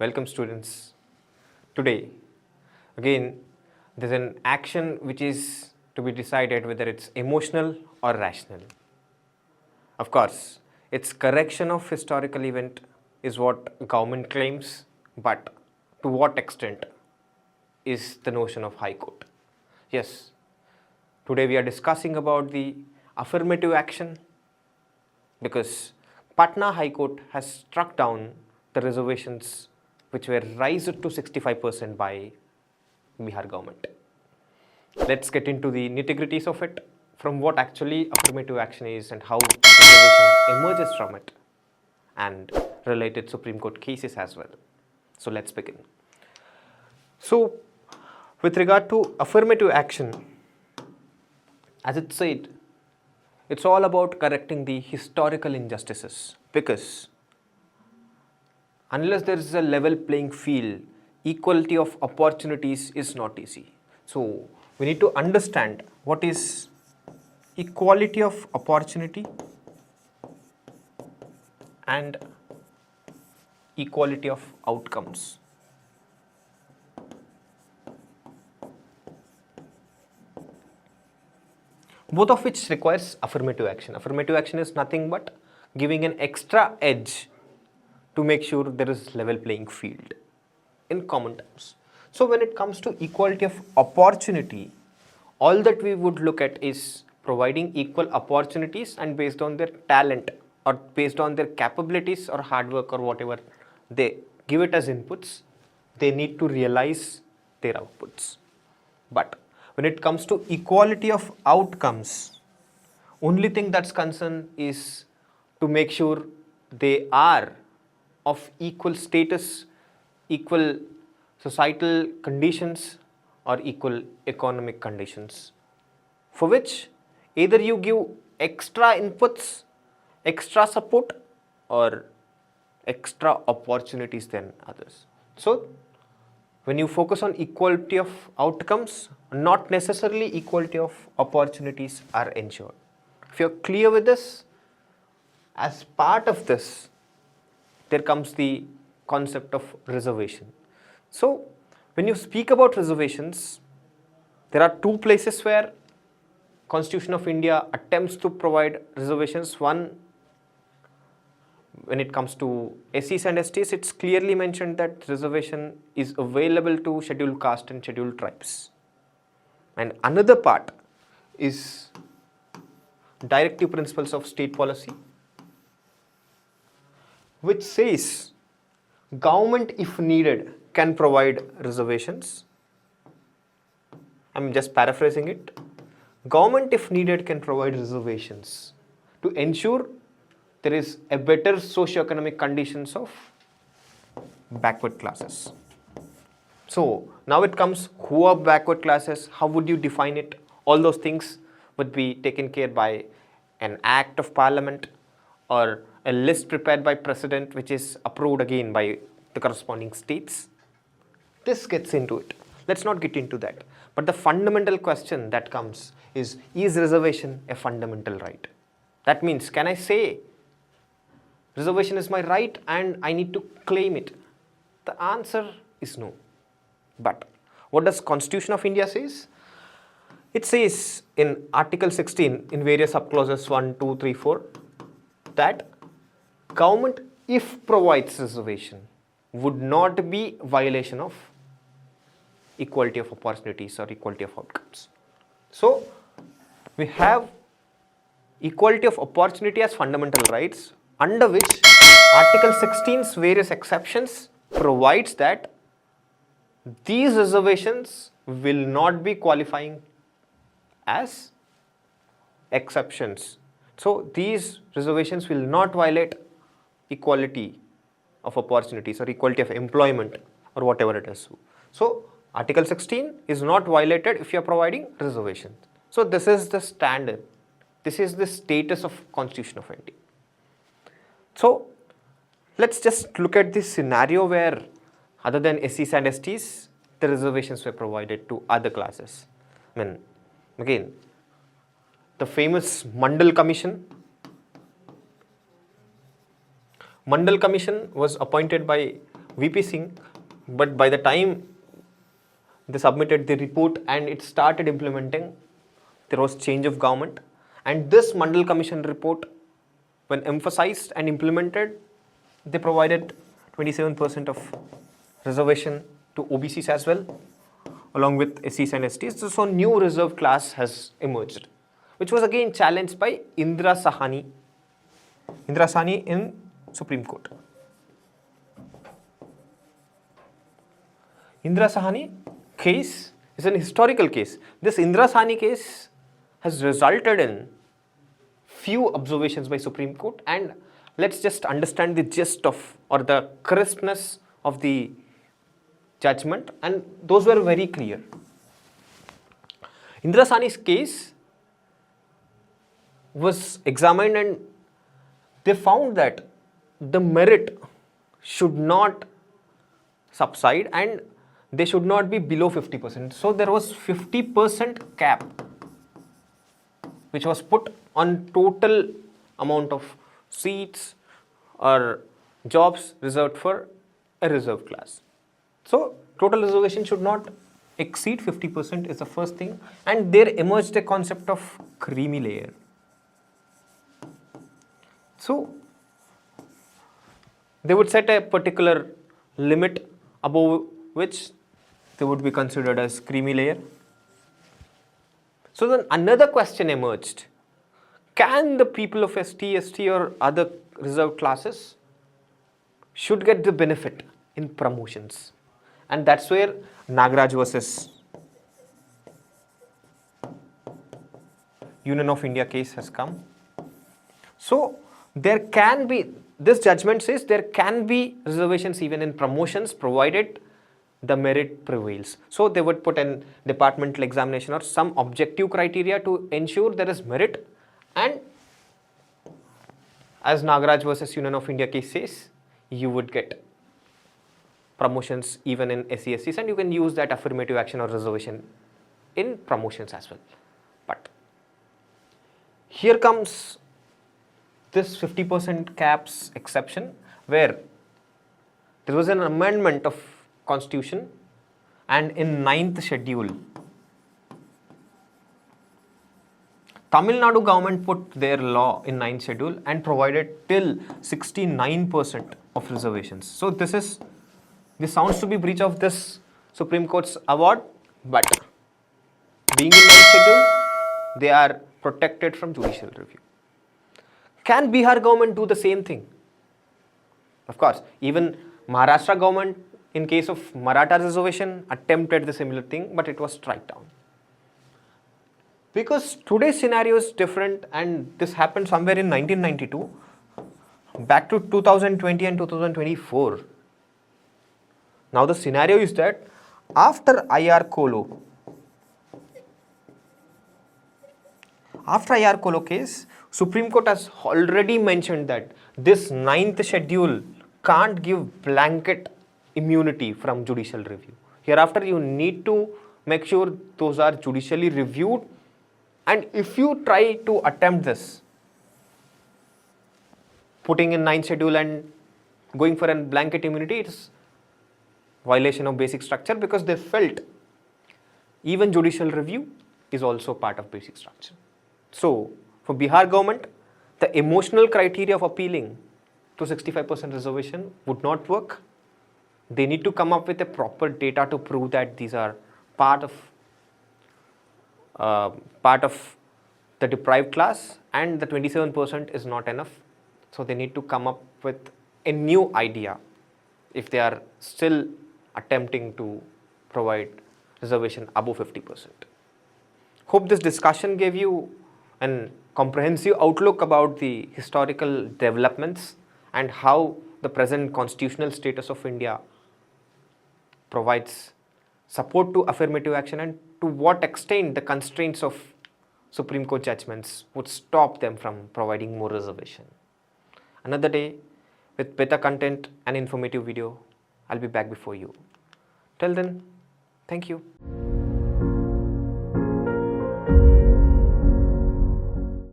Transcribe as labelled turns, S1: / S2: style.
S1: Welcome students. Today, again, there's an action which is to be decided whether it's emotional or rational. Of course, its correction of historical event is what government claims, but to what extent is the notion of High Court? Yes, today we are discussing about the affirmative action because Patna High Court has struck down the reservations which were raised to 65% by Bihar government. Let's get into the nitty-gritties of it, from what actually affirmative action is and how reservation emerges from it, and related Supreme Court cases as well. So let's begin. So with regard to affirmative action, as it said, it's all about correcting the historical injustices, because unless there is a level playing field, equality of opportunities is not easy. So we need to understand what is equality of opportunity and equality of outcomes. Both of which requires affirmative action. Affirmative action is nothing but giving an extra edge to make sure there is level playing field in common terms. So when it comes to equality of opportunity, all that we would look at is providing equal opportunities, and based on their talent or based on their capabilities or hard work or whatever they give it as inputs, they need to realize their outputs. But when it comes to equality of outcomes, only thing that's concerned is to make sure they are of equal status, equal societal conditions, or equal economic conditions, for which either you give extra inputs, extra support, or extra opportunities than others. So when you focus on equality of outcomes, not necessarily equality of opportunities are ensured. If you're clear with this, as part of this, there comes the concept of reservation. So when you speak about reservations, there are two places where Constitution of India attempts to provide reservations. One, when it comes to SCs and STs, it's clearly mentioned that reservation is available to scheduled caste and scheduled tribes. And another part is directive principles of state policy, which says government, if needed, can provide reservations. I'm just paraphrasing it. Government, if needed, can provide reservations to ensure there is a better socio-economic conditions of backward classes. So now it comes, who are backward classes, how would you define it? All those things would be taken care by an act of parliament or a list prepared by president, which is approved again by the corresponding states. This gets into it. Let's not get into that. But the fundamental question that comes is reservation a fundamental right? That means, can I say reservation is my right and I need to claim it? The answer is no. But what does Constitution of India says? It says in Article 16 in various subclauses 1, 2, 3, 4 that government, if provides reservation, would not be violation of equality of opportunities or equality of outcomes. So we have equality of opportunity as fundamental rights, under which Article 16's various exceptions provides that these reservations will not be qualifying as exceptions. So these reservations will not violate equality of opportunities or equality of employment or whatever it is. So Article 16 is not violated if you are providing reservations. So this is the standard. This is the status of Constitution of India. So let's just look at this scenario where other than SCs and STs, the reservations were provided to other classes. I mean, again, the famous Mandal Commission. Mandal Commission was appointed by VP Singh, but by the time they submitted the report and it started implementing, there was change of government, and this Mandal Commission report, when emphasized and implemented, they provided 27% of reservation to OBCs as well, along with SCs and STs. So new reserve class has emerged, which was again challenged by Indra Sahani in Supreme Court. Indra Sahani case is an historical case. This Indra Sahani case has resulted in few observations by Supreme Court, and let's just understand the gist of or the crispness of the judgment, and those were very clear. Indra Sahni's case was examined and they found that the merit should not subside and they should not be below 50%. So there was 50% cap which was put on total amount of seats or jobs reserved for a reserve class. So total reservation should not exceed 50% is the first thing, and there emerged a concept of creamy layer. So they would set a particular limit above which they would be considered as creamy layer. So then another question emerged. Can the people of ST, ST or other reserved classes should get the benefit in promotions? And that's where Nagaraj versus Union of India case has come. So there can be, this judgment says there can be reservations even in promotions provided the merit prevails. So they would put an departmental examination or some objective criteria to ensure there is merit, and as Nagaraj versus Union of India case says, you would get promotions even in SCSCs, and you can use that affirmative action or reservation in promotions as well. But here comes this 50% caps exception, where there was an amendment of Constitution, and in 9th schedule, Tamil Nadu government put their law in 9th schedule and provided till 69% of reservations. So this sounds to be breach of this Supreme Court's award, but being in 9th schedule, they are protected from judicial review. Can Bihar government do the same thing? Of course, even Maharashtra government, in case of Maratha reservation, attempted the similar thing, but it was struck down. Because today's scenario is different, and this happened somewhere in 1992, back to 2020 and 2024. Now the scenario is that after IR Colo case, Supreme Court has already mentioned that this 9th schedule can't give blanket immunity from judicial review. Hereafter, you need to make sure those are judicially reviewed, and if you try to attempt this, putting in 9th schedule and going for a blanket immunity, it's violation of basic structure, because they felt even judicial review is also part of basic structure. So for Bihar government, the emotional criteria of appealing to 65% reservation would not work. They need to come up with a proper data to prove that these are part of the deprived class, and the 27% is not enough. So they need to come up with a new idea if they are still attempting to provide reservation above 50%. Hope this discussion gave you an comprehensive outlook about the historical developments and how the present constitutional status of India provides support to affirmative action, and to what extent the constraints of Supreme Court judgments would stop them from providing more reservation. Another day with better content and informative video, I'll be back before you. Till then, thank you.